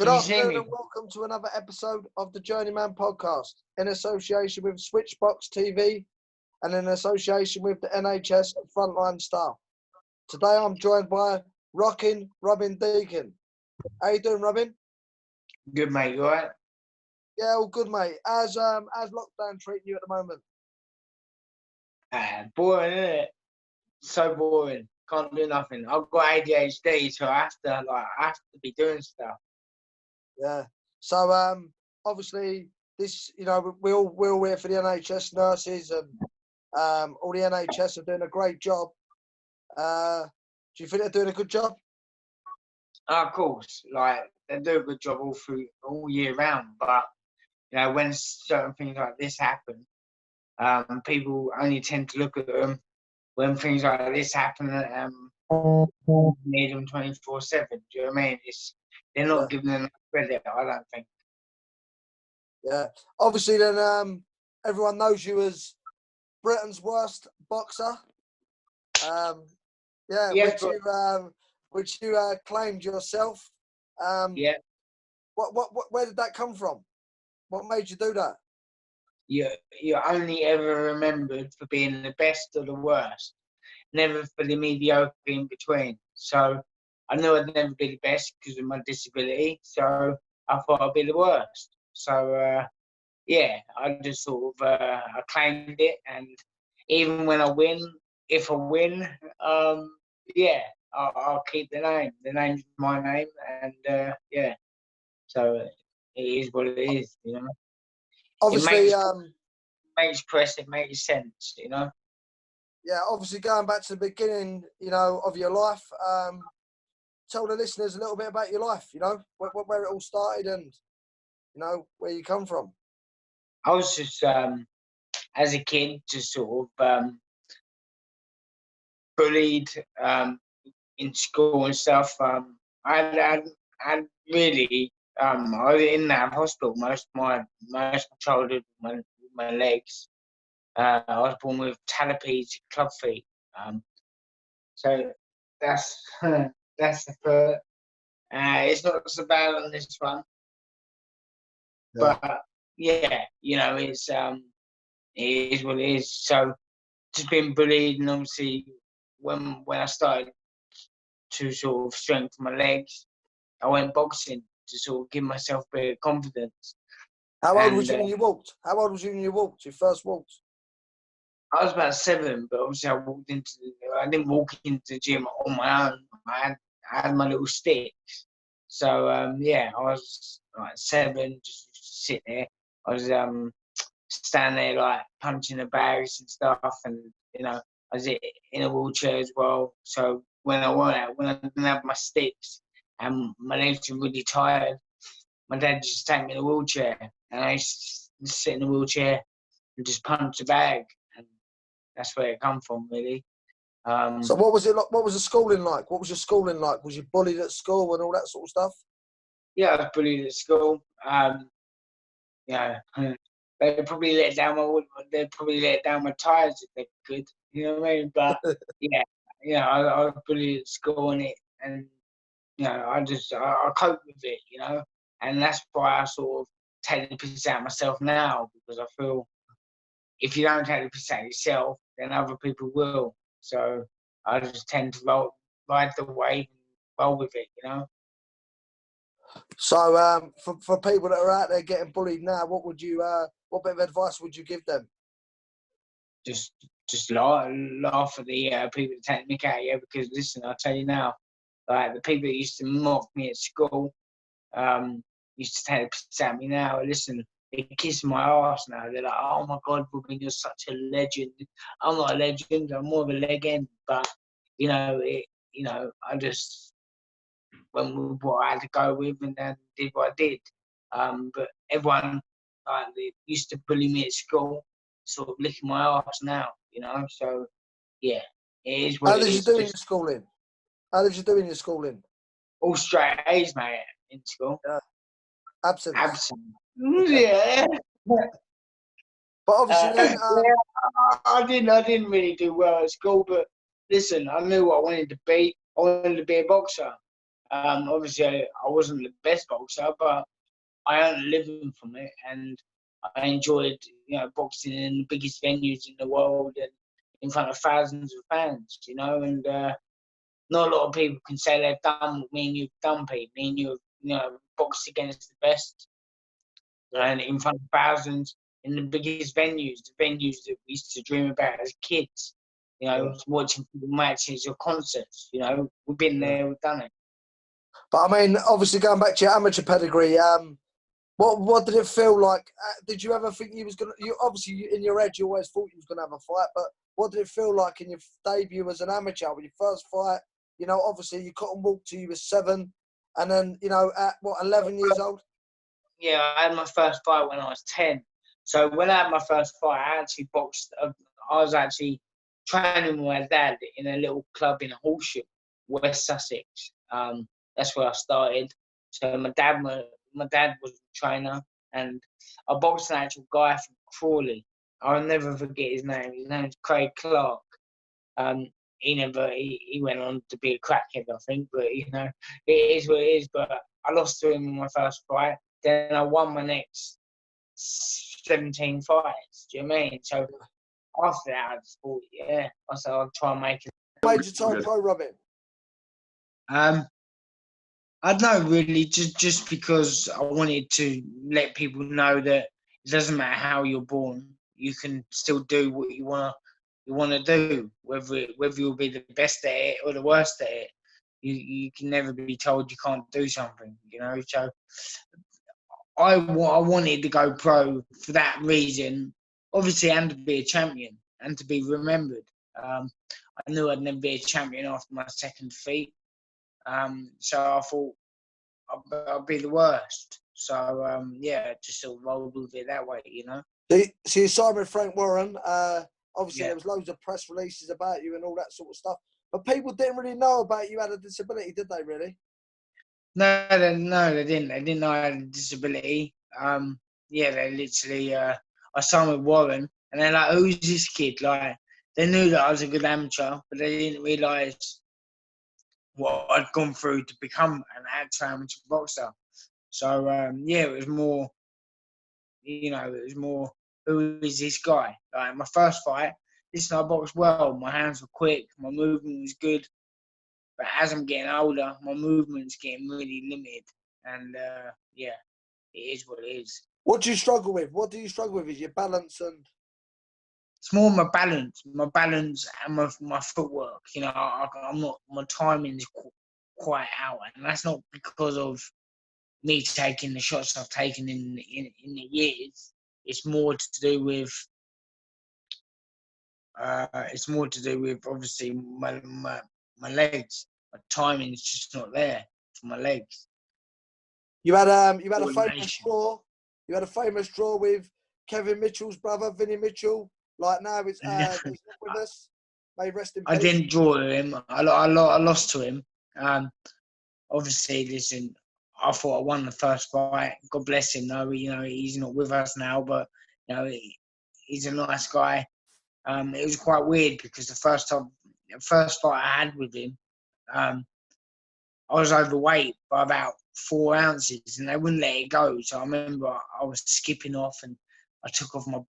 Good Can you see afternoon me? and welcome to another episode of the JourneyMan podcast in association with Switchbox TV and in association with the NHS frontline staff. Today I'm joined by Rockin Robin Deacon. How you doing, Robin? Good, mate. You alright? Yeah, all good, mate. How's lockdown treating you at the moment? Boring, isn't it? So boring. Can't do nothing. I've got ADHD, so I have to be doing stuff. Yeah. So obviously this, we're all here for the NHS nurses and all the NHS are doing a great job. Do you think they're doing a good job? Of course, they do a good job all year round, but when certain things like this happen, people only tend to look at them when things like this happen. Need them 24/7. Do you know what I mean? They're not giving them credit, I don't think. Yeah. Obviously, then everyone knows you as Britain's worst boxer. Which you claimed yourself. Yeah. Where did that come from? What made you do that? You're only ever remembered for being the best or the worst, never for the mediocre in between. So I knew I'd never be the best because of my disability, so I thought I'd be the worst. So I just sort of I claimed it, and even when I win, if I win, I'll keep the name. The name's my name, and so it is what it is, Obviously, it makes press, it makes sense, Yeah, obviously going back to the beginning, of your life, tell the listeners a little bit about your life, where it all started and, where you come from. I was just, as a kid, just sort of bullied in school and stuff. I really, I was in that hospital most of my childhood with my legs. I was born with talipes, club feet. So that's that's the first. It's not so bad on this one, but it's it is what it is. So just being bullied, and obviously when I started to sort of strengthen my legs, I went boxing to sort of give myself a bit of confidence. How old was you when you walked? How old was you when you walked? You first walked? I was about 7, but obviously I didn't walk into the gym on my own. I had my little sticks. So I was like 7, just sit there. I was stand there like punching the bags and stuff, and I was in a wheelchair as well. So when I didn't have my sticks and my legs were really tired, my dad just take me in a wheelchair, and I used to sit in the wheelchair and just punch the bag, and that's where it come from, really. So what was it like? What was the schooling like? What was your schooling like? Was you bullied at school and all that sort of stuff? Yeah, I was bullied at school. They'd probably let down my tires if they could. You know what I mean? But I was bullied at school, and I cope with it, and that's why I sort of take the piss out of myself now, because I feel if you don't take the piss out of yourself, then other people will. So I just tend to ride the wave and roll with it, So for people that are out there getting bullied now, what bit of advice would you give them? Just laugh at the people that take the mick out of you, because listen, I'll tell you now, like the people that used to mock me at school, used to take the piss out of me now. Listen, they kiss my ass now. They're like, "Oh my God, Robin, you're such a legend." I'm not a legend. I'm more of a legend. But I just went with what I had to go with, and then did what I did. But everyone they used to bully me at school, sort of licking my ass now. So yeah, it is what How it did you is. do in your schooling? How did you do in your schooling? All straight A's, mate, in school. Yeah. Absence. Yeah. But obviously, I didn't really do well at school, but listen, I knew what I wanted to be. I wanted to be a boxer. Obviously, I wasn't the best boxer, but I earned a living from it, and I enjoyed, boxing in the biggest venues in the world and in front of thousands of fans, and not a lot of people can say they've done what me and you've done, Pete. Me and you have, boxed against the best and in front of thousands in the biggest venues, the venues that we used to dream about as kids, watching matches or concerts, we've been there, we've done it. But I mean, obviously going back to your amateur pedigree, what did it feel like? Did you ever think you was gonna? You obviously in your head you always thought you was gonna have a fight, but what did it feel like in your debut as an amateur, when your first fight? Obviously you couldn't walk till you were 7, and then at 11 years old. Yeah, I had my first fight when I was 10. So when I had my first fight, I actually boxed. I was actually training with my dad in a little club in Horsham, West Sussex. That's where I started. So my dad was a trainer, and I boxed an actual guy from Crawley. I'll never forget his name. His name's Craig Clark. He went on to be a crackhead, I think, but it is what it is. But I lost to him in my first fight. Then I won my next 17 fights. Do you know what I mean? So after that, I just thought, I said I'll try and make it. Made you turn pro, Robin? I don't know, really, just because I wanted to let people know that it doesn't matter how you're born, you can still do what you want to do, whether you'll be the best at it or the worst at it. You can never be told you can't do something, So I wanted to go pro for that reason, obviously, and to be a champion and to be remembered. I knew I'd never be a champion after my second defeat. So I thought I'd be the worst. So, just sort of rolled with it that way, So you signed with Frank Warren. Obviously, there was loads of press releases about you and all that sort of stuff. But people didn't really know about you had a disability, did they, really? No, they didn't. They didn't know I had a disability. They literally, I signed with Warren, and they're like, who's this kid? Like, they knew that I was a good amateur, but they didn't realise what I'd gone through to become an amateur boxer. So, it was more, who is this guy? Like, my first fight, listen, I boxed well. My hands were quick. My movement was good. But as I'm getting older, my movement's getting really limited. And, it is what it is. What do you struggle with? Is your balance and... It's more my balance and my footwork. I'm not, my timing's quite out. And that's not because of me taking the shots I've taken in the years. It's more to do with obviously my legs. My timing is just not there for my legs. You had a famous draw. You had a famous draw with Kevin Mitchell's brother, Vinny Mitchell. Like now, he's not with us. May rest in peace. I didn't draw him. I lost to him. Obviously, listen, I thought I won the first fight. God bless him. No, he's not with us now, but he's a nice guy. It was quite weird because the first fight I had with him, I was overweight by about 4 ounces, and they wouldn't let it go. So I remember I was skipping off, and I took off my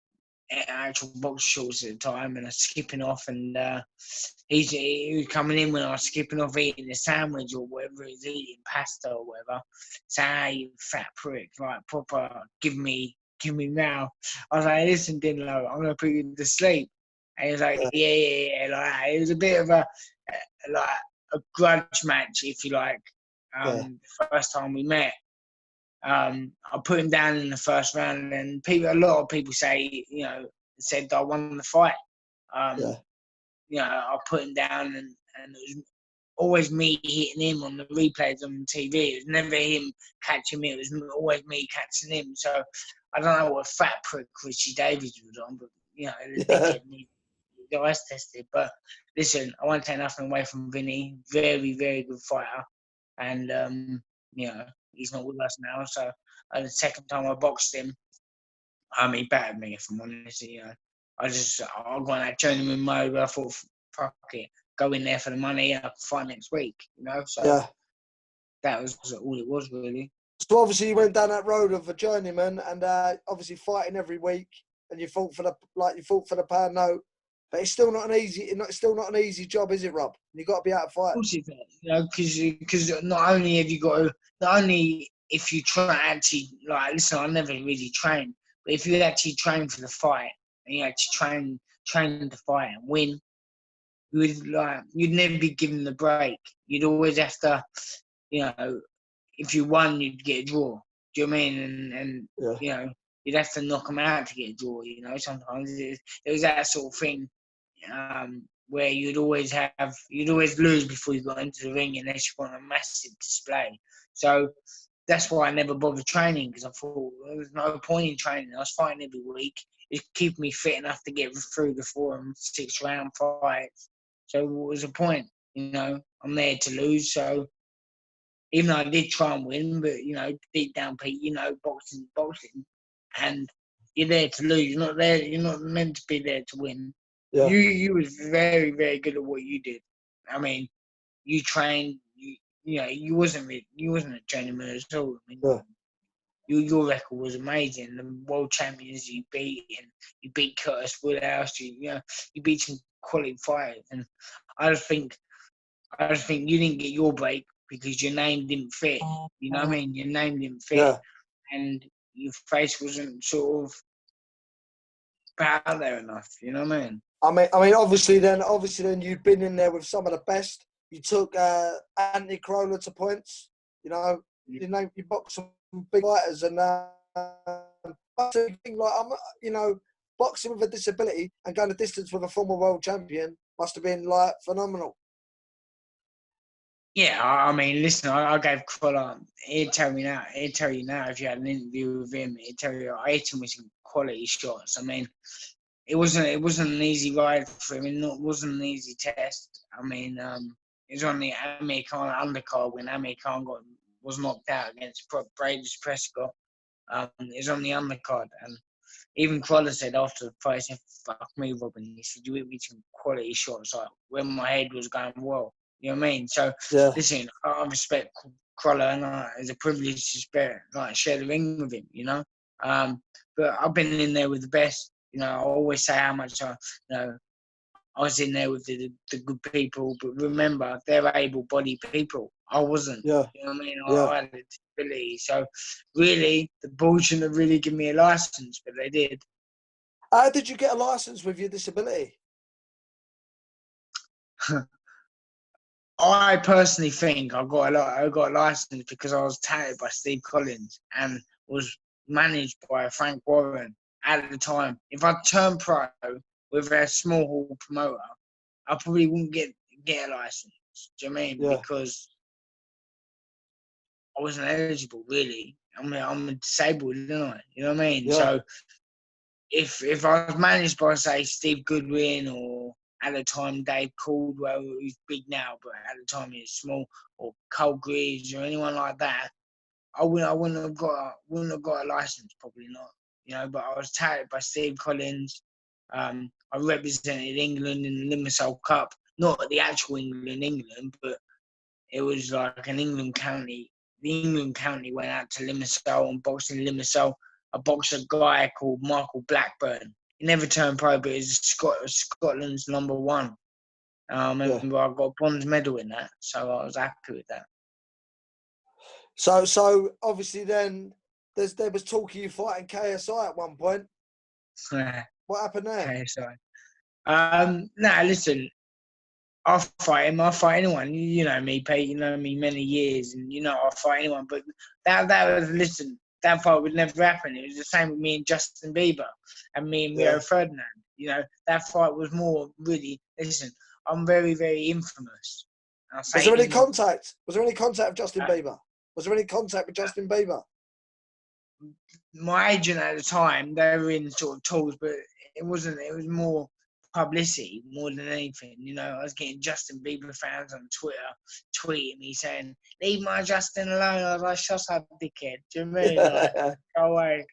actual box shorts at the time, and I was skipping off, and he was coming in when I was skipping off eating a sandwich or whatever he's eating, pasta or whatever, saying, "Hey, you fat prick, like proper, give me now." I was like, "Listen, Dinlo, I'm gonna put you to sleep." And he was like, yeah, like it was a bit of a grudge match, if you like. The first time we met, I put him down in the first round, and a lot of people say, said I won the fight. I put him down, and it was always me hitting him on the replays on TV. It was never him catching me. It was always me catching him. So I don't know what fat prick Richie Davies was on, but the guys tested. But listen, I won't take nothing away from Vinny. Very, very good fighter, and he's not with us now. So the second time I boxed him, he battered me. If I'm honest, I got in that journeyman mode where I thought, fuck it, go in there for the money. I can fight next week. So that was all it was really. So obviously you went down that road of a journeyman, and obviously fighting every week, and you fought for the pound note, but it's still not an easy job, is it, Rob? You got to be out of fight. Of course it's not, you know, because not only have you got to, not only if you try actually, like, listen, I never really trained, but if you actually train for the fight and you actually train to fight and win, you'd never be given the break. You'd always have to, you know, if you won, you'd get a draw. Do you know what I mean? And Yeah. you know, you'd have to knock them out to get a draw. You know, sometimes it was that sort of thing where you'd always lose before you got into the ring unless you want a massive display. So that's why I never bothered training, because I thought there was no point in training. I was fighting every week. It kept me fit enough to get through the 4 and 6 round fights. So what was the point? You know, I'm there to lose. So even though I did try and win, but, you know, deep down, Pete, you know, boxing, and you're there to lose. You're not meant to be there to win. Yeah. You was very, very good at what you did. I mean, you trained, you know, you wasn't a journeyman at all. I mean, Yeah. Your record was amazing. The world champions you beat, and you beat Curtis Woodhouse. You beat some quality fighters, and I just think you didn't get your break because your name didn't fit. You know what I mean? Your name didn't fit, Yeah. and your face wasn't sort of out there enough. You know what I mean? I mean, obviously then you've been in there with some of the best. You took Anthony Crolla to points. You know, you boxed some big fighters, and you know, boxing with a disability and going the distance with a former world champion must have been like phenomenal. Yeah, I mean, listen, I gave Crolla. He'd tell you now if you had an interview with him. He'd tell you I hit him with some quality shots. I mean, it wasn't an easy ride for him. It wasn't an easy test. I mean, it was on the Amir Khan undercard when Amir Khan was knocked out against Brady Prescott. It was on the undercard, and even Crolla said after the fight, he said, "Fuck me, Robin." He said, "You hit me some quality shots, like when my head was going well." You know what I mean? So, Yeah. listen, I respect Crolla, and it's a privilege to share the ring with him. You know, but I've been in there with the best. You know, I always say how much I was in there with the good people, but remember, they're able-bodied people. I wasn't. Yeah. You know what I mean? Yeah. I had a disability. So, really, the board shouldn't have really given me a license, but they did. How did you get a license with your disability? I personally think I got a license because I was touted by Steve Collins and was managed by Frank Warren at the time. If I turned pro with a small hall promoter, I probably wouldn't get a license. Do you know what I mean? Yeah. Because I wasn't eligible, really. I'm disabled, isn't I? You know what I mean? Yeah. So if I was managed by, say, Steve Goodwin, or at the time Dave Caldwell, who's big now, but at the time he was small, or Cole Greaves or anyone like that, I wouldn't have got a license, probably not. You know, but I was touted by Steve Collins. I represented England in the Limassol Cup, not the actual England, but it was like an England county. The England county went out to Limassol and boxed in Limassol. I boxed a guy called Michael Blackburn. He never turned pro, but he's Scotland's number one. I remember I got a bronze medal in that, so I was happy with that. So obviously then there was talk of you fighting KSI at one point. What happened there? KSI. Nah, listen, I'll fight him. I'll fight anyone. You know me, Pete. You know me many years, and you know I'll fight anyone. But that fight would never happen. It was the same with me and Justin Bieber, and me and Rio Ferdinand. You know, that fight was more really. Listen, I'm very, very infamous. Was there any contact? Was there any contact with Justin Bieber? Was there any contact with Justin Bieber? My agent at the time, they were in sort of talks, but it wasn't. It was more publicity more than anything. You know, I was getting Justin Bieber fans on Twitter tweeting me saying, "Leave my Justin alone." I was like, "Shut up, dickhead." Do you know what I mean? Like, go away.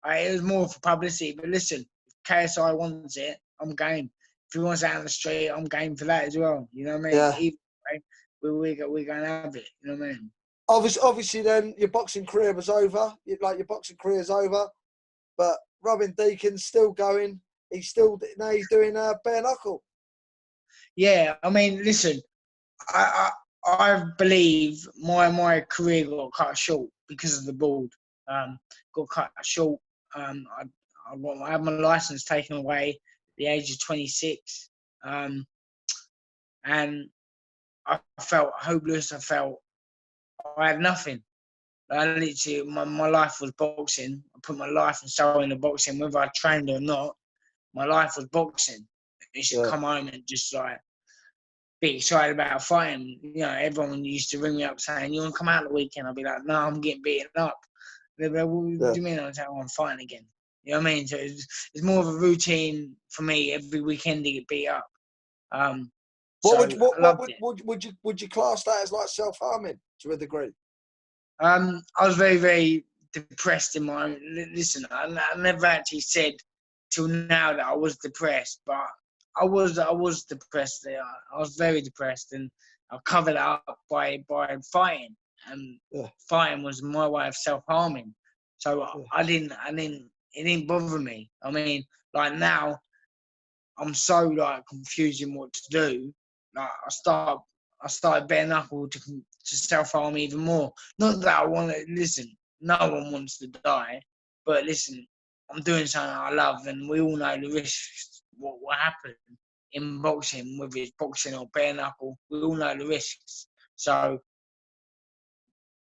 It was more for publicity. But listen, if KSI wants it, I'm game. If he wants it out on the street, I'm game for that as well. You know what I mean? Yeah. Either anyway. We're going to have it. You know what I mean? Obviously, then your boxing career was over. Your boxing career's over, but Robin Deacon's still going. He's doing bare knuckle. Yeah, I mean, listen, I believe my career got cut short because of the board. Got cut short. I had my license taken away at the age of 26, and I felt hopeless. I felt I had nothing. I literally, my life was boxing. I put my life and soul into boxing, whether I trained or not. My life was boxing. You should come home and just like be excited about fighting. You know, everyone used to ring me up saying, "You want to come out the weekend?" I'd be like, "No, I'm getting beaten up." They'd be like, "What do you mean?" I'd say, "I'm fighting again." You know what I mean? So it's more of a routine for me every weekend to get beat up. I loved it. Would you class that as like self-harming to a degree? I was very, very depressed in my. Listen, I never actually said till now that I was depressed, but I was depressed. I was very depressed, and I covered it up by fighting, and fighting was my way of self-harming. So I didn't. It didn't bother me. I mean, like now, I'm so like confused in what to do. Like I started bare knuckle to self-harm even more. Not that I want to, listen, no one wants to die, but listen, I'm doing something I love, and we all know the risks, what happened in boxing, whether it's boxing or bare knuckle, we all know the risks. So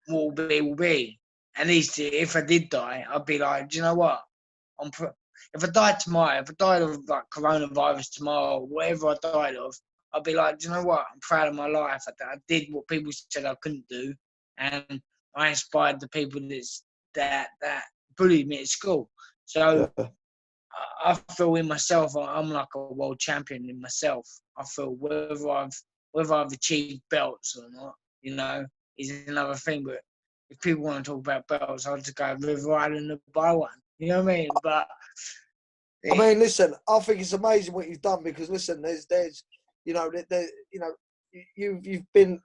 what will be. At least if I did die, I'd be like, do you know what? If I died tomorrow, if I died of like coronavirus tomorrow, whatever I died of, I'd be like, do you know what? I'm proud of my life. I did what people said I couldn't do, and I inspired the people that bullied me at school. So I feel in myself, I'm like a world champion in myself. I feel whether I've achieved belts or not, you know, is another thing. But if people want to talk about belts, I'll just go River Island and buy one. You know what I mean? But I mean, listen, I think it's amazing what you've done because listen, there's you know,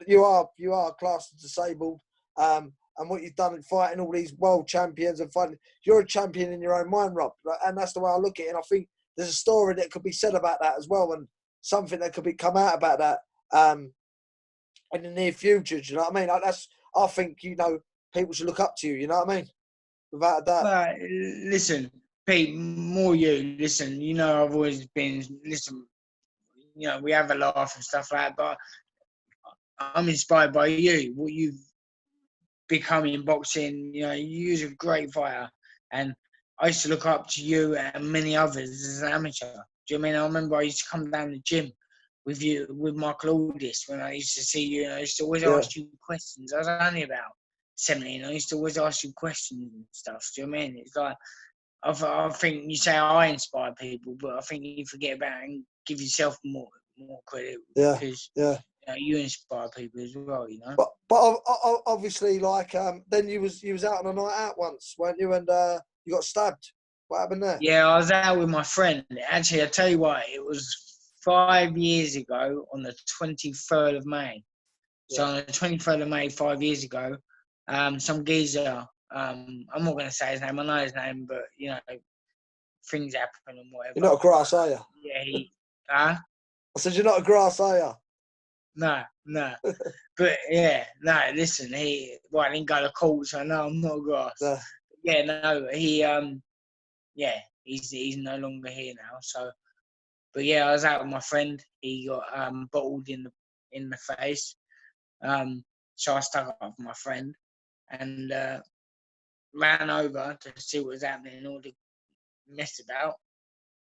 you are classed as disabled, and what you've done in fighting all these world champions and fighting, you're a champion in your own mind, Rob, and that's the way I look at it. And I think there's a story that could be said about that as well, and something that could come out about that in the near future. Do you know what I mean? I think, you know, people should look up to you. You know what I mean? Without a doubt. Listen, Pete, more you. Listen, you know, I've always been. Listen, you know, we have a laugh and stuff like that, but I'm inspired by you. What you've become in boxing. You know, you're a great fighter, and I used to look up to you and many others as an amateur. Do you know what I mean? I remember I used to come down the gym with you, with Michael Aldis, when I used to see you, and I used to always ask you questions. I was only about 17. I used to always ask you questions and stuff. Do you know what I mean? It's like, I think you say I inspire people, but I think you forget about it and give yourself more credit because you inspire people as well, you know. But obviously, like then you was out on a night out once, weren't you? And you got stabbed. What happened there? Yeah, I was out with my friend. Actually, I tell you what, it was 5 years ago on the 23rd of May. So on the 23rd of May, 5 years ago, some geezer. I'm not going to say his name. I know his name, but you know, things happen and whatever. You're not a grass, are you? Yeah, I said you're not a grass, are you? No. But yeah, no. Listen, I didn't go to court, so no, I'm not a grass. No. Yeah, no. He's no longer here now. So, but yeah, I was out with my friend. He got bottled in the face. So I stuck up with my friend and ran over to see what was happening and all the mess about.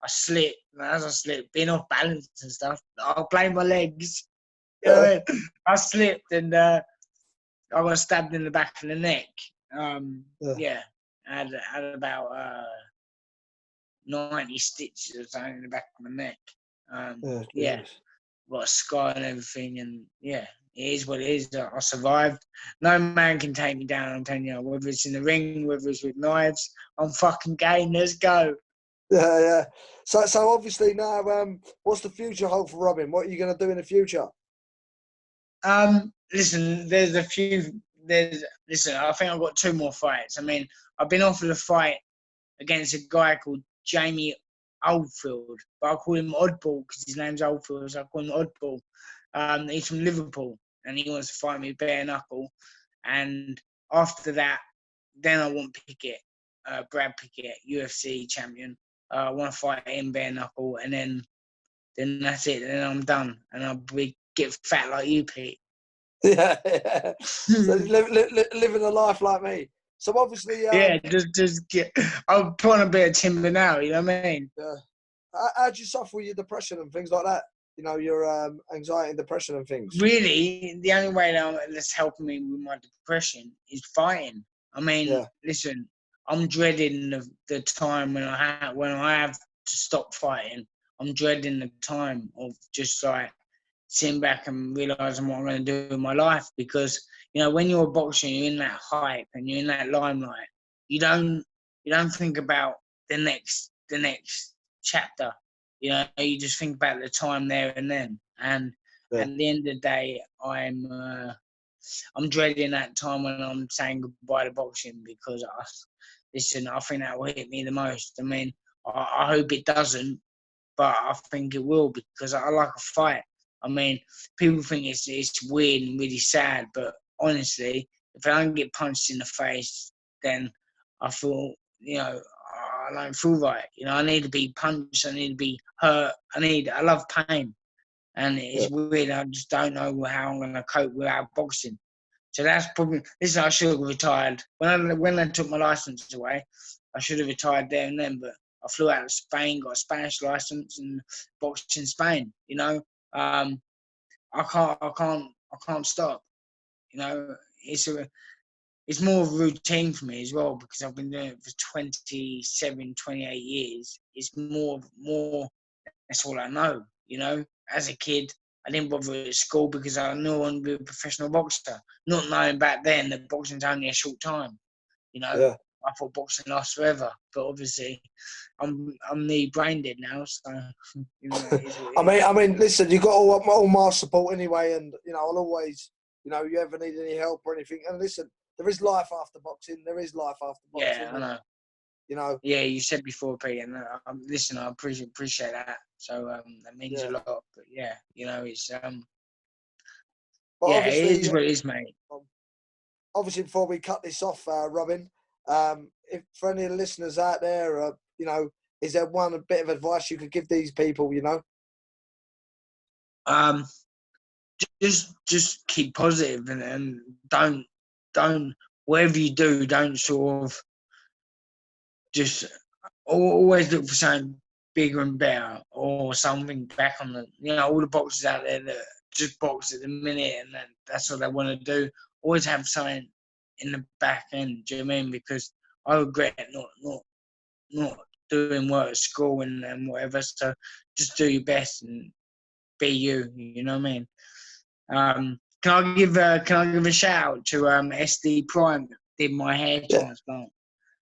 I slipped, and as I slipped, being off balance and stuff, I blame my legs. You know what I mean? I slipped and I got stabbed in the back of the neck. I had about 90 stitches or something in the back of my neck. Got a scar and everything, and yeah, it is what it is. I survived. No man can take me down, I'm telling you, whether it's in the ring, whether it's with knives, I'm fucking game, let's go. Yeah. So obviously now, what's the future hold for Robin? What are you going to do in the future? Listen, listen, I think I've got 2 more fights. I mean, I've been offered a fight against a guy called Jamie Oldfield, but I call him Oddball because his name's Oldfield, so I call him Oddball. He's from Liverpool, and he wants to fight me bare knuckle. And after that, then I want Pickett, Brad Pickett, UFC champion. I want to fight him bare knuckle, and then that's it. Then I'm done, and I'll get fat like you, Pete. Yeah. So living a life like me. So obviously, just get. I'm putting a bit of timber now. You know what I mean? Yeah. How do you suffer with your depression and things like that? You know, your anxiety and depression and things. Really, the only way that's helping me with my depression is fighting. I mean, listen, I'm dreading the time when I have to stop fighting. I'm dreading the time of just like sitting back and realising what I'm going to do in my life, because you know, when you're a boxer, you're in that hype and you're in that limelight. You don't think about the next chapter. You know, you just think about the time there and then. And at the end of the day, I'm dreading that time when I'm saying goodbye to boxing, because I think that will hit me the most. I mean, I hope it doesn't, but I think it will, because I like a fight. I mean, people think it's weird and really sad, but honestly, if I don't get punched in the face, then I feel, you know, I don't feel right. You know, I need to be punched. I need to be hurt. I love pain, and it's weird. I just don't know how I'm going to cope without boxing. So that's probably. Listen, I should have retired when I took my license away. I should have retired there and then, but I flew out of Spain, got a Spanish license, and boxed in Spain. You know, I can't stop. You know, it's more of a routine for me as well, because I've been doing it for 27, 28 years. It's more. That's all I know. You know, as a kid, I didn't bother at school because I knew I wanted to be a professional boxer. Not knowing back then that boxing's only a short time. You know, I thought boxing lasts forever, but obviously, I'm nearly brain dead now. So, you know, it is what it is. I mean, listen, you got all my support anyway, and you know, I'll always, you know, you ever need any help or anything. And listen, there is life after boxing. There is life after boxing. Yeah, I know. You know. Yeah, you said before, Pete, and listen, I appreciate that. So that means a lot. But yeah, you know, it's But it is what it is, mate. Obviously, before we cut this off, Robin, if for any listeners out there, you know, is there a bit of advice you could give these people? You know, just keep positive and don't whatever you do, don't sort of just always look for something bigger and better, or something back on the, you know, all the boxers out there that just box at the minute and that's what they want to do. Always have something in the back end. Do you know what I mean? Because I regret not doing work at school and whatever. So just do your best and be you. You know what I mean? Can I give a shout out to SD Prime that did my hair transplant?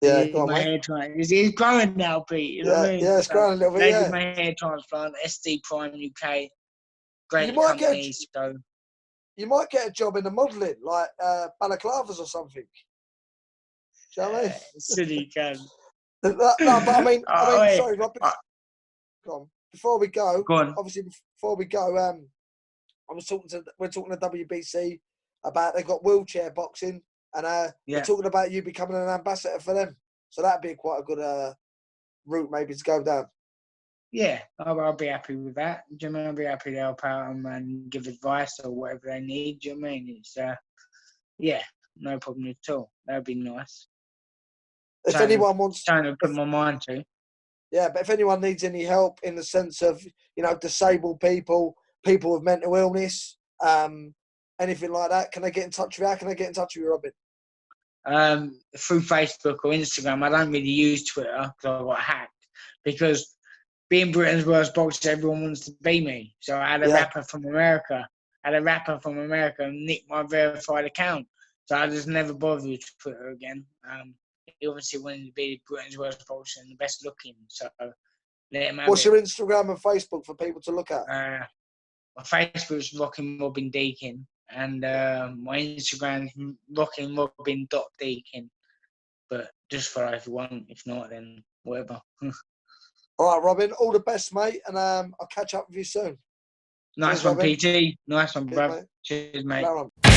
Yeah, go on, my hair transplant. It's growing now, Pete. You know what I mean? Yeah, it's growing a little bit. They did my hair transplant. SD Prime UK, great company. So you might get a job in the modelling, like balaclavas or something. Do you know what I mean? Silly can. No, but I mean, wait. Sorry, Rob. Go on. Before we go, obviously, before we go, we're talking to WBC about they've got wheelchair boxing, and they're talking about you becoming an ambassador for them. So that'd be quite a good route maybe to go down. Yeah, I'll be happy with that. Do you know what I mean? I'll be happy to help out them and give advice or whatever they need. Do you know what I mean? It's no problem at all. That'd be nice. If anyone wants trying to put my mind to. Yeah, but if anyone needs any help in the sense of, you know, disabled people with mental illness, anything like that, can they get in touch with you? How can they get in touch with you, Robin? Through Facebook or Instagram. I don't really use Twitter because I got hacked. Because being Britain's worst boxer, everyone wants to be me. So I had a rapper from America. Nick my verified account. So I just never bothered with Twitter again. He obviously wanted to be Britain's worst boxer and the best looking. So let him have What's your Instagram and Facebook for people to look at? My Facebook's Rockin Robin Deakin. and my Instagram rockinrobin.deakin. But just follow if you want. If not, then whatever. All right, Robin. All the best, mate, and I'll catch up with you soon. Nice Cheers, one, Robin. PT. Nice one, Cheers, bro. mate. Cheers, mate. Flower on.